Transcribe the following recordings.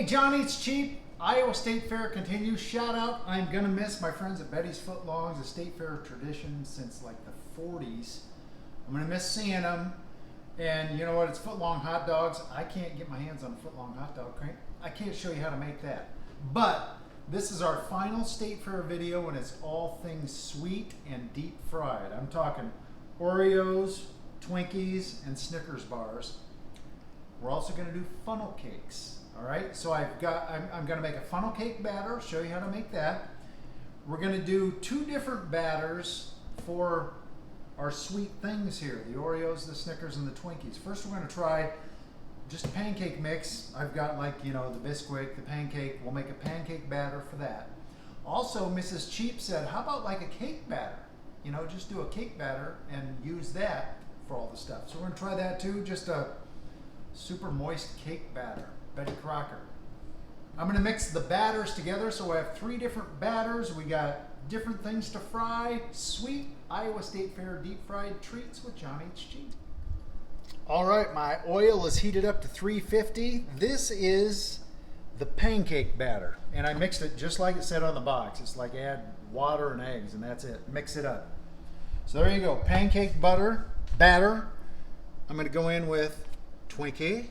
Hey, John Eats Cheap. Iowa State Fair continues. Shout out. I'm going to miss my friends at Betty's Footlongs, a State Fair tradition since like the 40s. I'm going to miss seeing them. And you know what? It's footlong hot dogs. I can't get my hands on a footlong hot dog. I can't show you how to make that. But this is our final State Fair video, and it's all things sweet and deep fried. I'm talking Oreos, Twinkies, and Snickers bars. We're also going to do funnel cakes. All right, so I'm going to make a funnel cake batter, show you how to make that. We're going to do two different batters for our sweet things here, the Oreos, the Snickers, and the Twinkies. First, we're going to try just a pancake mix. I've got like, you know, the Bisquick, the pancake. We'll make a pancake batter for that. Also, Mrs. Cheap said, how about like a cake batter? You know, just do a cake batter and use that for all the stuff. So we're going to try that too, just a super moist cake batter. Betty Crocker. I'm going to mix the batters together, so I have three different batters. We got different things to fry. Sweet Iowa State Fair deep fried treats with John H. Cheap. All right, my oil is heated up to 350. This is the pancake batter, and I mixed it just like it said on the box. It's like add water and eggs, and that's it. Mix it up. So there you go, pancake batter. I'm going to go in with Twinkie.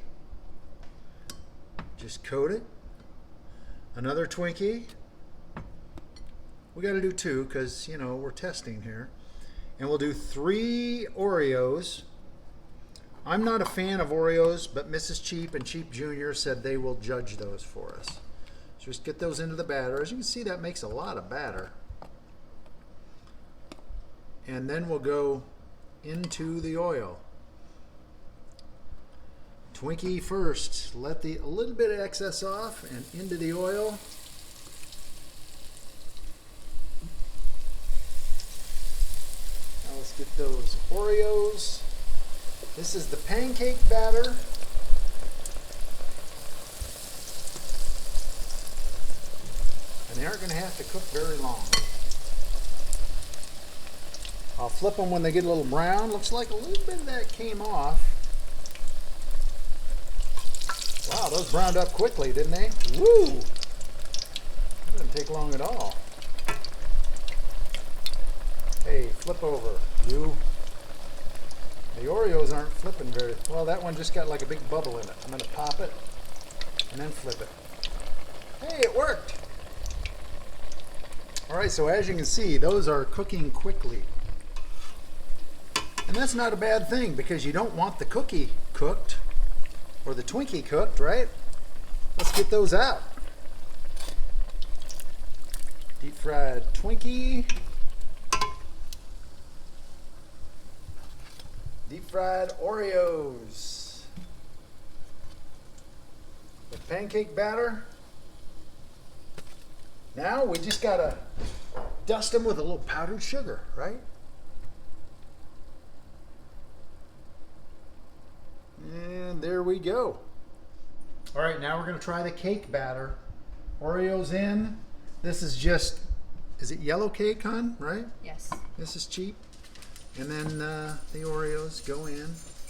Just coat it. Another Twinkie. We got to do two because, you know, we're testing here. And we'll do 3 Oreos. I'm not a fan of Oreos, but Mrs. Cheap and Cheap Jr. said they will judge those for us. So just get those into the batter. As you can see, that makes a lot of batter. And then we'll go into the oil. Twinkie first. Let a little bit of excess off and into the oil. Now let's get those Oreos. This is the pancake batter. And they aren't going to have to cook very long. I'll flip them when they get a little brown. Looks like a little bit of that came off. Wow, those browned up quickly, didn't they? Woo! It didn't take long at all. Hey, flip over, you. The Oreos aren't flipping very well. That one just got like a big bubble in it. I'm going to pop it and then flip it. Hey, it worked! All right, so as you can see, those are cooking quickly. And that's not a bad thing because you don't want the cookie cooked. Or the Twinkie cooked, right? Let's get those out. Deep fried Twinkie. Deep fried Oreos. The pancake batter. Now we just gotta dust them with a little powdered sugar, right? And there we go. All right, now we're going to try the cake batter. Oreos in. This is just, is it yellow cake, hon? Right? Yes. This is cheap. And then the Oreos go in.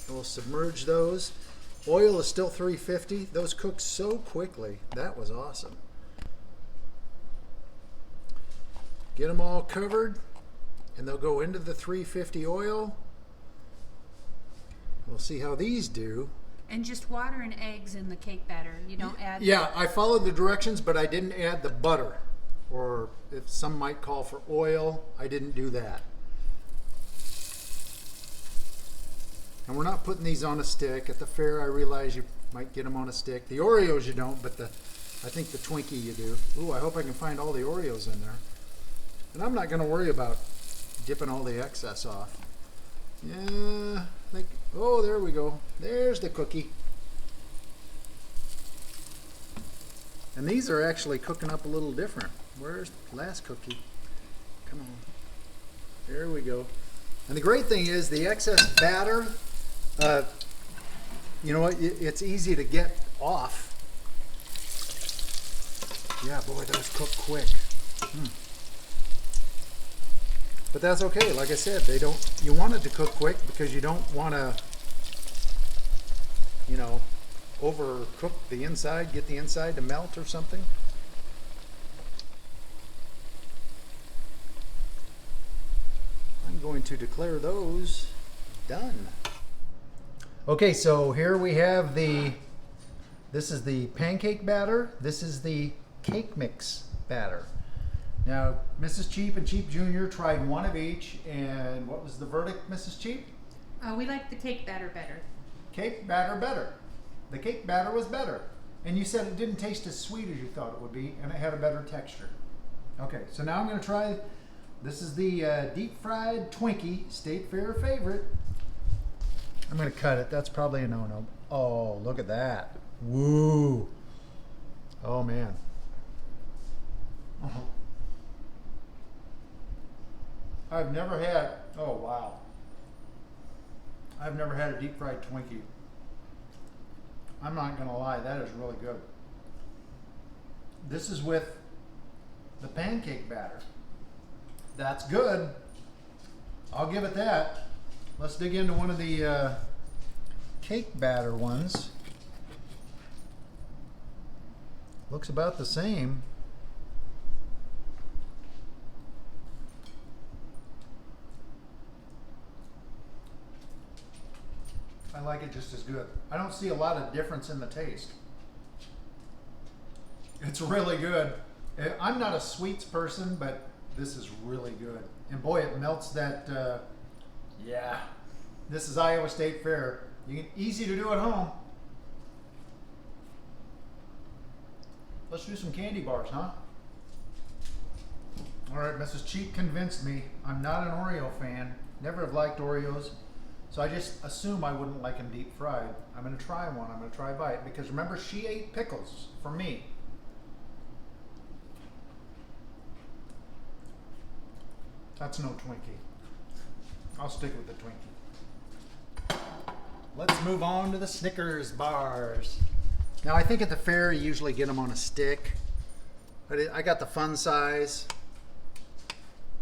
We'll submerge those. Oil is still 350. Those cook so quickly. That was awesome. Get them all covered, and they'll go into the 350 oil. We'll see how these do. And just water and eggs in the cake batter. You don't add... Yeah, I followed the directions, but I didn't add the butter. Or if some might call for oil, I didn't do that. And we're not putting these on a stick. At the fair, I realize you might get them on a stick. The Oreos you don't, but I think the Twinkie you do. Ooh, I hope I can find all the Oreos in there. And I'm not going to worry about dipping all the excess off. Yeah, I think, oh, there we go. There's the cookie. And these are actually cooking up a little different. Where's the last cookie? Come on. There we go. And the great thing is the excess batter, you know what, it's easy to get off. Yeah, boy, those cook quick. But that's okay. Like I said, you want it to cook quick because you don't want to, you know, overcook the inside, get the inside to melt or something. I'm going to declare those done. Okay, so here we have this is the pancake batter, this is the cake mix batter. Now, Mrs. Cheap and Cheap Jr. tried one of each, and what was the verdict, Mrs. Cheap? We like the cake batter better. Cake batter better. The cake batter was better. And you said it didn't taste as sweet as you thought it would be, and it had a better texture. Okay, so now I'm going to try, this is the deep fried Twinkie, State Fair favorite. I'm going to cut it. That's probably a no-no. Oh, look at that. Woo. Oh, man. I've never had, oh wow. I've never had a deep fried Twinkie. I'm not gonna lie, that is really good. This is with the pancake batter. That's good. I'll give it that. Let's dig into one of the cake batter ones. Looks about the same. I like it just as good. I don't see a lot of difference in the taste. It's really good. I'm not a sweets person, but this is really good. And boy, it melts that, yeah. This is Iowa State Fair. Easy to do at home. Let's do some candy bars, huh? All right, Mrs. Cheap convinced me. I'm not an Oreo fan. Never have liked Oreos. So I just assume I wouldn't like them deep fried. I'm going to try one. I'm going to try a bite because remember, she ate pickles for me. That's no Twinkie. I'll stick with the Twinkie. Let's move on to the Snickers bars. Now I think at the fair you usually get them on a stick, but I got the fun size.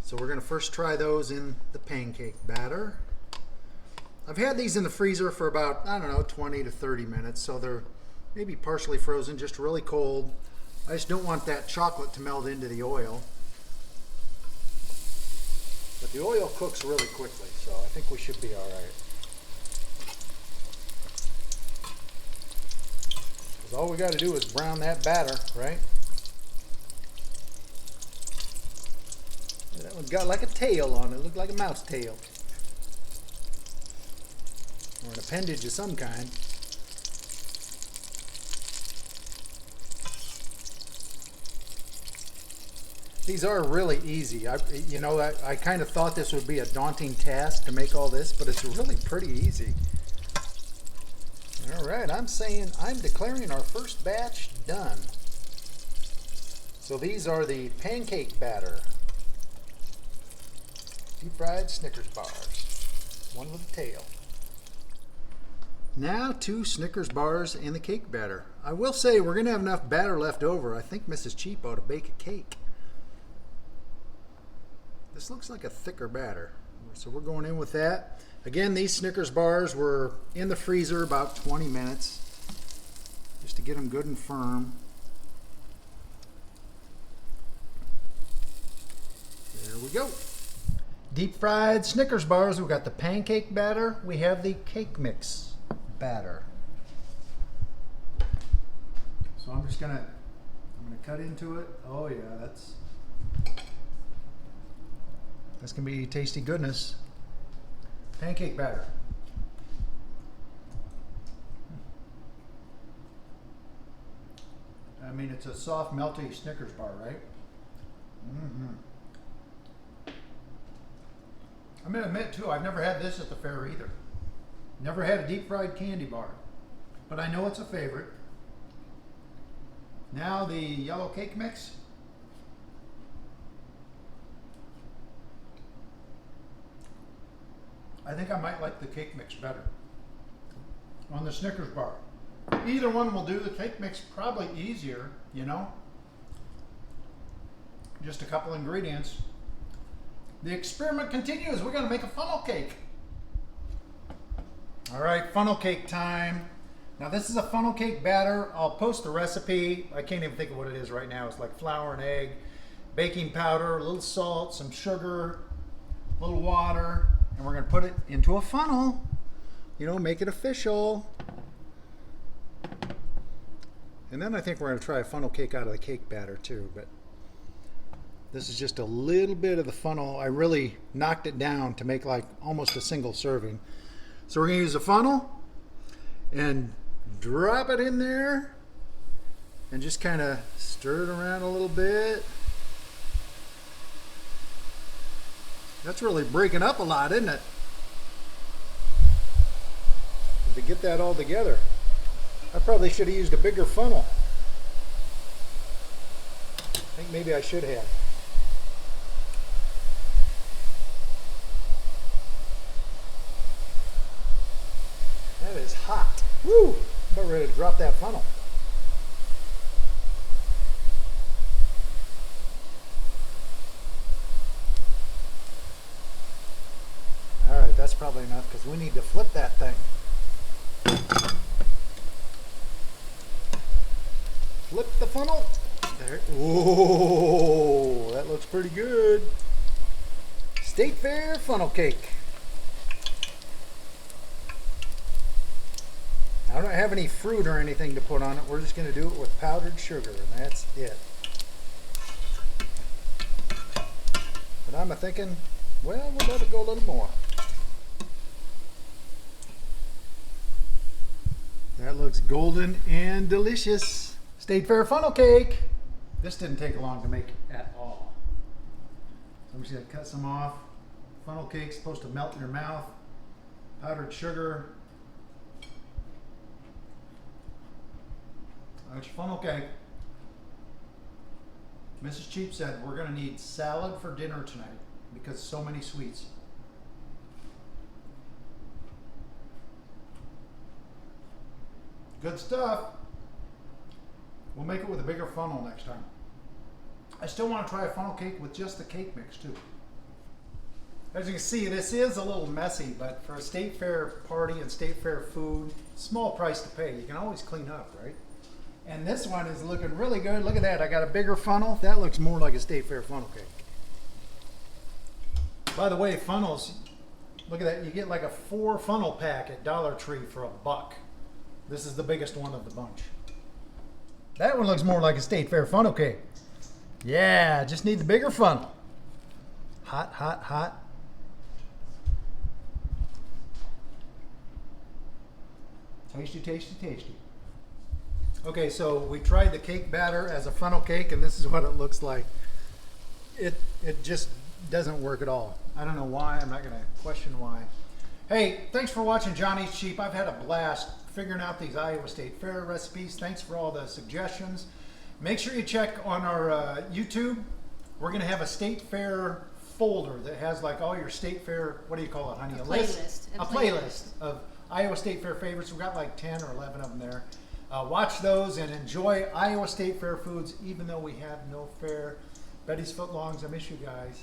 So we're going to first try those in the pancake batter. I've had these in the freezer for about, I don't know, 20 to 30 minutes, so they're maybe partially frozen, just really cold. I just don't want that chocolate to melt into the oil. But the oil cooks really quickly, so I think we should be all right. Because all we got to do is brown that batter, right? That one got like a tail on it, looked like a mouse tail. Or an appendage of some kind. These are really easy. I kind of thought this would be a daunting task to make all this, but it's really pretty easy. All right, I'm declaring our first batch done. So these are the pancake batter. Deep fried Snickers bars. One with a tail. Now 2 Snickers bars and the cake batter. I will say we're going to have enough batter left over. I think Mrs. Cheap ought to bake a cake. This looks like a thicker batter. So we're going in with that. Again, these Snickers bars were in the freezer about 20 minutes just to get them good and firm. There we go. Deep fried Snickers bars. We've got the pancake batter. We have the cake mix batter. So I'm gonna cut into it. Oh yeah, that's gonna be tasty goodness. Pancake batter. I mean, it's a soft, melty Snickers bar, right? I'm gonna admit too, I've never had this at the fair either. Never had a deep fried candy bar, but I know it's a favorite. Now the yellow cake mix. I think I might like the cake mix better on the Snickers bar. Either one will do. The cake mix probably easier, you know. Just a couple ingredients. The experiment continues. We're going to make a funnel cake. All right, funnel cake time. Now this is a funnel cake batter. I'll post the recipe. I can't even think of what it is right now. It's like flour and egg, baking powder, a little salt, some sugar, a little water, and we're gonna put it into a funnel. You know, make it official. And then I think we're gonna try a funnel cake out of the cake batter too, but this is just a little bit of the funnel. I really knocked it down to make like almost a single serving. So we're gonna use a funnel and drop it in there and just kind of stir it around a little bit. That's really breaking up a lot, isn't it? To get that all together. I probably should have used a bigger funnel. I think maybe I should have. That is hot. Woo! I'm about ready to drop that funnel. Alright, that's probably enough because we need to flip that thing. Flip the funnel. There. Whoa, that looks pretty good. State Fair funnel cake. I don't have any fruit or anything to put on it. We're just going to do it with powdered sugar, and that's it. But I'm thinking, well, we'll let it go a little more. That looks golden and delicious. State Fair funnel cake. This didn't take long to make at all. So I'm just going to cut some off. Funnel cake's supposed to melt in your mouth. Powdered sugar. That's your funnel cake. Mrs. Cheap said we're going to need salad for dinner tonight because so many sweets. Good stuff. We'll make it with a bigger funnel next time. I still want to try a funnel cake with just the cake mix too. As you can see, this is a little messy, but for a State Fair party and State Fair food, small price to pay. You can always clean up, right? And this one is looking really good. Look at that. I got a bigger funnel. That looks more like a State Fair funnel cake. By the way, funnels, look at that. You get like a 4 funnel pack at Dollar Tree for $1. This is the biggest one of the bunch. That one looks more like a State Fair funnel cake. Yeah, just need the bigger funnel. Hot, hot, hot. Tasty, tasty, tasty. Okay, so we tried the cake batter as a funnel cake, and this is what it looks like. It just doesn't work at all. I don't know why. I'm not going to question why. Hey, thanks for watching Johnny's Cheap. I've had a blast figuring out these Iowa State Fair recipes. Thanks for all the suggestions. Make sure you check on our YouTube. We're going to have a State Fair folder that has like all your State Fair, what do you call it, honey? A playlist. A playlist of Iowa State Fair favorites. We've got like 10 or 11 of them there. Watch those and enjoy Iowa State Fair foods, even though we have no fair. Betty's Footlongs, I miss you guys.